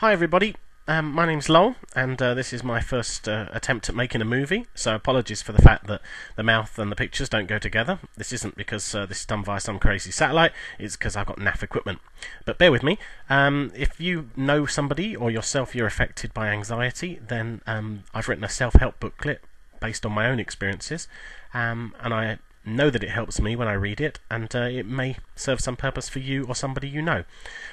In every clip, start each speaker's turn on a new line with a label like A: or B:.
A: Hi everybody, my name's Lowell, and this is my first attempt at making a movie, so apologies for the fact that the mouth and the pictures don't go together. This isn't because this is done via some crazy satellite, it's because I've got naff equipment. But bear with me. If you know somebody or yourself you're affected by anxiety, then I've written a self-help booklet based on my own experiences, and I know that it helps me when I read it, and it may serve some purpose for you or somebody you know.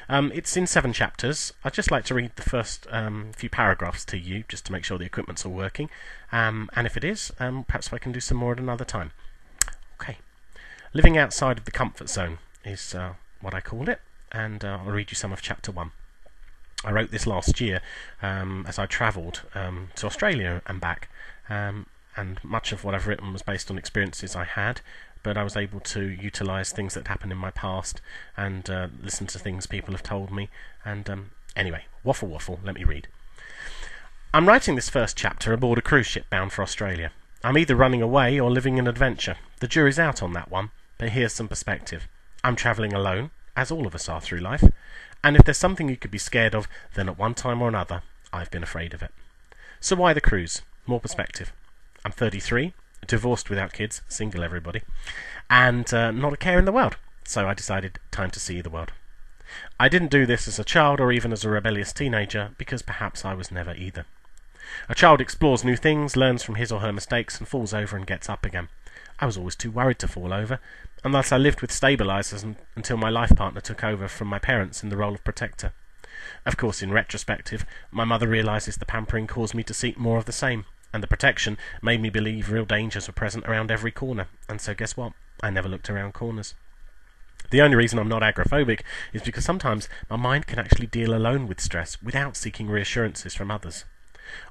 A: It's in 7 chapters. I'd just like to read the first few paragraphs to you, just to make sure the equipment's all working, and if it is, perhaps I can do some more at another time. Okay. Living outside of the comfort zone is what I called it, and I'll read you some of chapter 1. I wrote this last year as I travelled to Australia and back, and much of what I've written was based on experiences I had, but I was able to utilise things that happened in my past and listen to things people have told me. And anyway, waffle, let me read. I'm writing this first chapter aboard a cruise ship bound for Australia. I'm either running away or living an adventure. The jury's out on that one, but here's some perspective. I'm travelling alone, as all of us are through life, and if there's something you could be scared of, then at one time or another, I've been afraid of it. So why the cruise? More perspective. I'm 33, divorced without kids, single everybody, and not a care in the world, so I decided time to see the world. I didn't do this as a child or even as a rebellious teenager, because perhaps I was never either. A child explores new things, learns from his or her mistakes, and falls over and gets up again. I was always too worried to fall over, and thus I lived with stabilisers until my life partner took over from my parents in the role of protector. Of course, in retrospective, my mother realises the pampering caused me to seek more of the same, and the protection made me believe real dangers were present around every corner, and so guess what? I never looked around corners. The only reason I'm not agoraphobic is because sometimes my mind can actually deal alone with stress without seeking reassurances from others.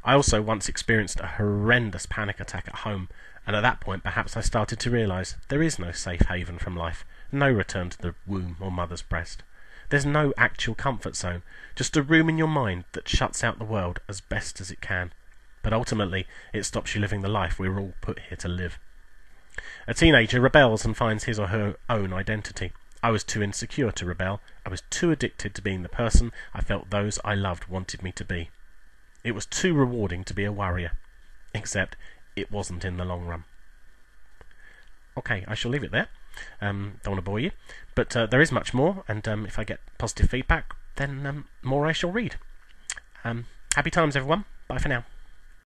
A: I also once experienced a horrendous panic attack at home, and at that point perhaps I started to realise there is no safe haven from life, no return to the womb or mother's breast. There's no actual comfort zone, just a room in your mind that shuts out the world as best as it can. But ultimately, it stops you living the life we're all put here to live. A teenager rebels and finds his or her own identity. I was too insecure to rebel. I was too addicted to being the person I felt those I loved wanted me to be. It was too rewarding to be a worrier. Except, it wasn't in the long run. Okay, I shall leave it there. Don't want to bore you. But there is much more, and if I get positive feedback, then more I shall read. Happy times, everyone. Bye for now.